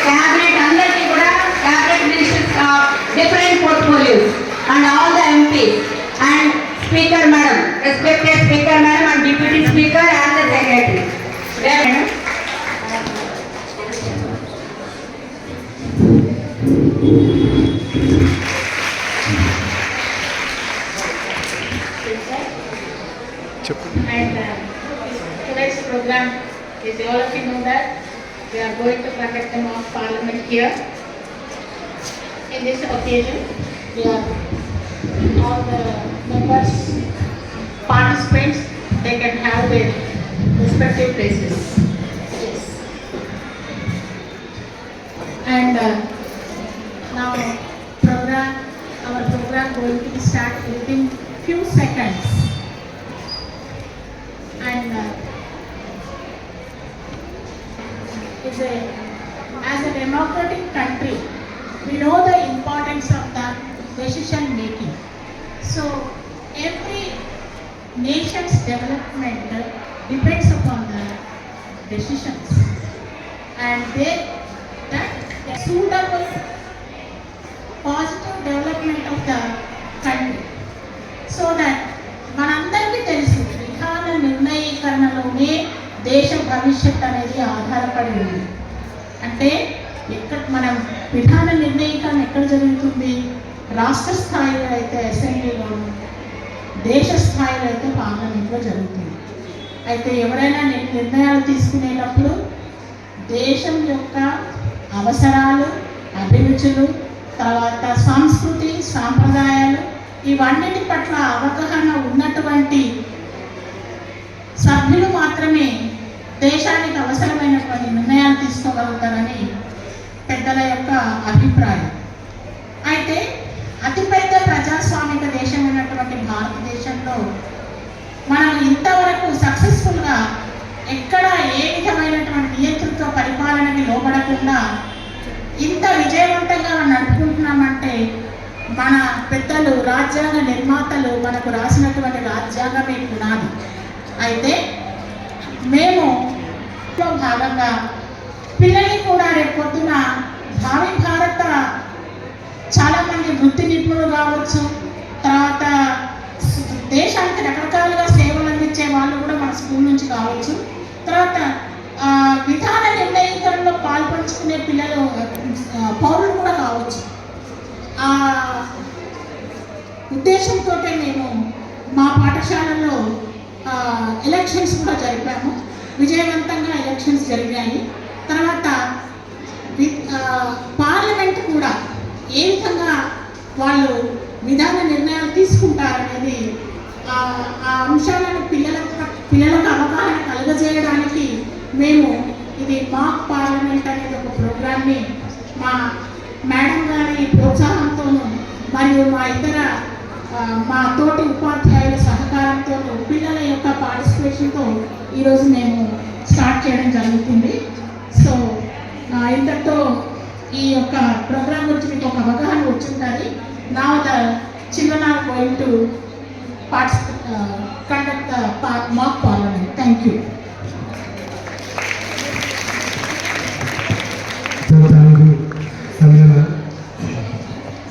Cabinet అందరికీ కూడా cabinet ministers of different portfolios and all the MPs and speaker madam, respected speaker madam and deputy speaker and the secretary. And today's program is, all of you know that we are going to conduct the mock parliament here. In this occasion, we are all the members, participants, they can have their respective places. Yes. And now our program going to start within few seconds. And as a democratic country, we know the importance of the decision making. So every nation's development depends upon the decisions, and that suitable positive development of the country, so that మనందరికీ తెలుసు విధాన నిర్ణయీకరణలోనే దేశ భవిష్యత్ అనేది ఆధారపడి ఉంది. అంటే మనం విధాన నిర్ణయీకరణ ఎక్కడ జరుగుతుంది? రాష్ట్ర స్థాయిలో అయితే అసెంబ్లీలోను, దేశ స్థాయిలో అయితే పార్లమెంట్లో జరుగుతుంది. అయితే ఎవరైనా నిర్ణయాలు తీసుకునేటప్పుడు దేశం యొక్క అవసరాలు, అభిరుచులు, తర్వాత సంస్కృతి, సాంప్రదాయాలు, ఇవన్నిటి పట్ల అవగాహన ఉన్నటువంటి సభ్యులు మాత్రమే దేశానికి అవసరమైనటువంటి నిర్ణయాలు తీసుకోగలుగుతారని పెద్దల యొక్క అభిప్రాయం. అయితే అతిపెద్ద ప్రజాస్వామిక దేశమైనటువంటి భారతదేశంలో మనం ఇంతవరకు సక్సెస్ఫుల్గా ఎక్కడ ఏ విధమైనటువంటి నియంతృత్వ పరిపాలనకి లోబడకుండా ఇంత విజయవంతంగా నడుపుకుంటున్నామంటే మన పెద్దలు, రాజ్యాంగ నిర్మాతలు మనకు రాసినటువంటి రాజ్యాంగమే పునాది. అయితే మేము భాగంగా పిల్లల్ని కూడా రేపొద్దున భావి భారత చాలామంది వృత్తి నిపుణులు కావచ్చు, తర్వాత దేశానికి రకరకాలుగా సేవలు అందించే వాళ్ళు కూడా మన స్కూల్ నుంచి కావచ్చు, తర్వాత విధాన నిర్ణయీకరణలో పాల్పంచుకునే పిల్లలు పౌరులు కూడా కావచ్చు. ఆ ఉద్దేశంతో మేము మా పాఠశాలలో ఎలక్షన్స్ కూడా జరిపాము. విజయవంతంగా ఎలక్షన్స్ జరిగాయి. తర్వాత పార్లమెంట్ కూడా ఏ విధంగా వాళ్ళు విధాన నిర్ణయాలు తీసుకుంటారనేది ఆ అంశాలను పిల్లలకు అవగాహన కలుగజేయడానికి మేము ఇది మాక్ పార్లమెంట్ అనేది ఒక ప్రోగ్రామ్ని మా మేడం గారి ప్రోత్సాహంతోనూ మరియు మా తోటి ఉపాధ్యాయుల సహకారంతోనూ పిల్లల యొక్క పార్టిసిపేషన్తో ఈరోజు మేము స్టార్ట్ చేయడం జరుగుతుంది. సో ఇంతటితో ఈ యొక్క ప్రోగ్రామ్ గురించి మీకు ఒక అవగాహన వచ్చుంటుంది. Now the children are going to conduct the mock parliament. Thank you.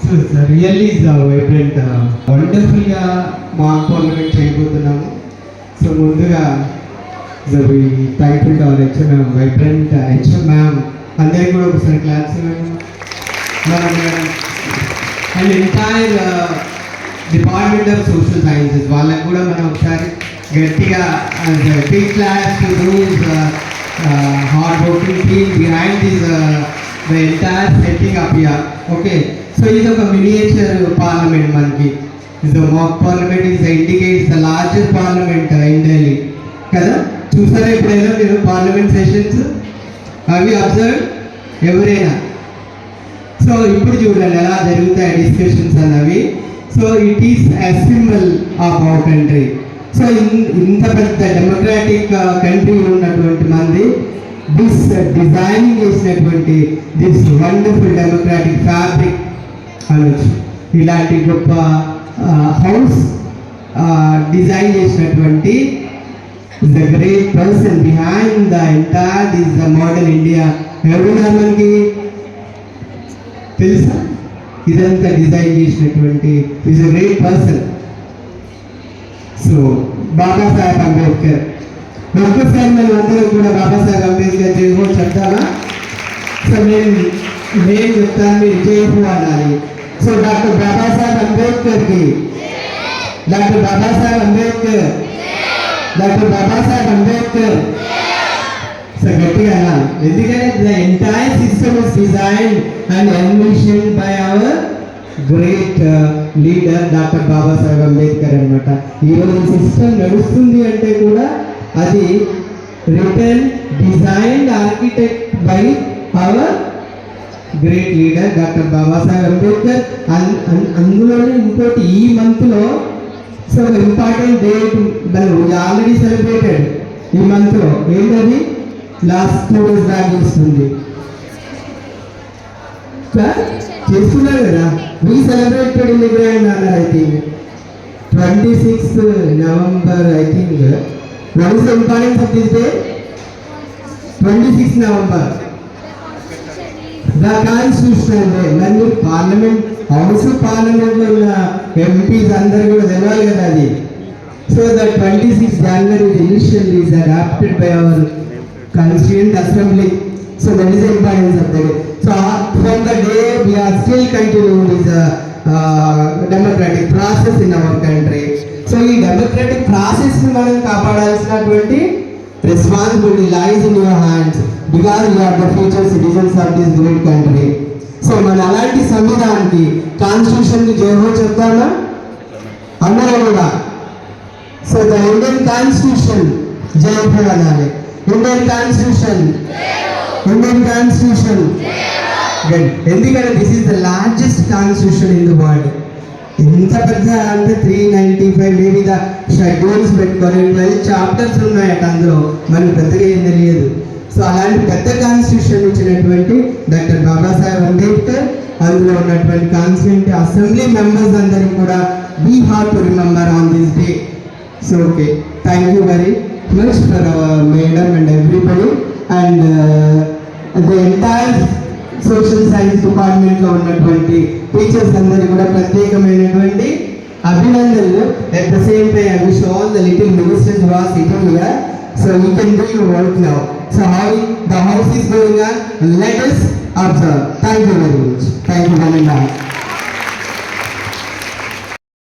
So really is vibrant, wonderful mock parliament చేయబోతున్నాము. సో ముందుగా we thankful to our HM vibrant HM ma'am, అందరికీ కూడా ఒకసారి class and entire department of social sciences వాళ్ళకి కూడా మనం ఒకసారి గట్టిగా big class to those hard working team behind this the entire setting up here. Okay, so ఇది ఒక మినియేచర్ పార్లమెంట్ మనకి. The mock parliament is indicates the largest parliament in Delhi కదా. చూసారా ఎప్పుడైనా మీరు పార్లమెంట్ సెషన్స్ అవి అబ్జర్వ్ ఎవరైనా? సో ఇప్పుడు చూడండి ఎలా జరుగుతాయి డిస్కషన్స్ అన్నవి. So it is a symbol of our country. So ఇంత పెద్ద డెమోక్రాటిక్ కంట్రీ ఉన్నటువంటి మంది దిస్ డిజైనింగ్ చేసినటువంటి దిస్ వండర్ఫుల్ డెమోక్రాటిక్ ఫ్యాబ్రిక్ అనొచ్చు. ఇలాంటి గొప్ప హౌస్ డిజైన్ చేసినటువంటి is the great person behind the entire this the modern India. ఎవరున్నారు మనకి తెలుసా? ఇదంతా డిజైన్ చేసినటువంటి is a great person. So Babasaheb Ambedkar. ఒక్కసారి మనం అందరం కూడా బాబాసాహెబ్ అంబేద్కర్ జయహో చెప్తామా? సో నేను చెప్తాను, మీరు జయహో అనాలి. సో డాక్టర్ బాబాసాహెబ్ అంబేద్కర్కి, doctor Babasaheb Ambedkar, doctor Babasaheb Ambedkar. So గట్టిగా అనాలి. ఎందుకంటే the entire system is designed and envisioned by our great leader doctor Babasaheb Ambedkar అనమాట. ఈరోజు సిస్టమ్ నడుస్తుంది అంటే కూడా అది written designed architect by our great leader doctor Babasaheb Ambedkar. అందులోనే ఇంకోటి ఈ మంత్లో సో ఇంపార్టెంట్ డేట్ మనం ఆల్రెడీ సెలబ్రేటెడ్ ఈ మంత్లో. ఏంటది? లాస్ట్ 2 days బ్యాక్ వస్తుంది చేస్తున్నారు కదా. We celebrated in the grand honour I think 26th November I think. What is the importance of this day? 26th November. The Constitutional Day. మరి parliament house పార్లమెంట్లో ఉన్న MPs అందరు కూడా తెలవాలి కదా అది. So the 26th January initially is adopted by our Constituent Assembly. So that is the importance of the day. So from the day we are still continuing this democratic process in our country. So ఈ democratic process ని మనం కాపాడాల్సినటువంటి responsibility lies in your hands because you are the future citizens of this great country. So మన అలాంటి సంవిధానానికి constitution కి జయహో చెప్తామా అందరూ కూడా? సో ద ఇండియన్ కాన్స్టిట్యూషన్ జయహో అనాలి. Indian constitution, Indian constitution. ఎందుకంటే this is the largest constitution in the world. ఎంత పెద్ద అంటే 395 మేబీ ద షెడ్యూల్స్ పెట్టుకొని 12 చాప్టర్స్ ఉన్నాయట అందులో. మనకు పెద్దగా ఏం తెలియదు. సో అలాంటి పెద్ద కాన్స్టిట్యూషన్ ఇచ్చినటువంటి డాక్టర్ బాబాసాహెబ్ అంబేద్కర్, అందులో ఉన్నటువంటి కాన్స్టిట్యూంట్ అసెంబ్లీ మెంబర్స్ అందరికీ కూడా we have to remember on this day. So okay, thank you very much for hour madam and everybody and the entire social science డిపార్ట్మెంట్లో ఉన్నటువంటి టీచర్స్ అందరికీ కూడా ప్రత్యేకమైనటువంటి అభినందనలు. At the same time I wish all the little ministers who are sitting here. So you can do your work now. So how the house is going on, let us observe. Thank you very much. Thank you very much.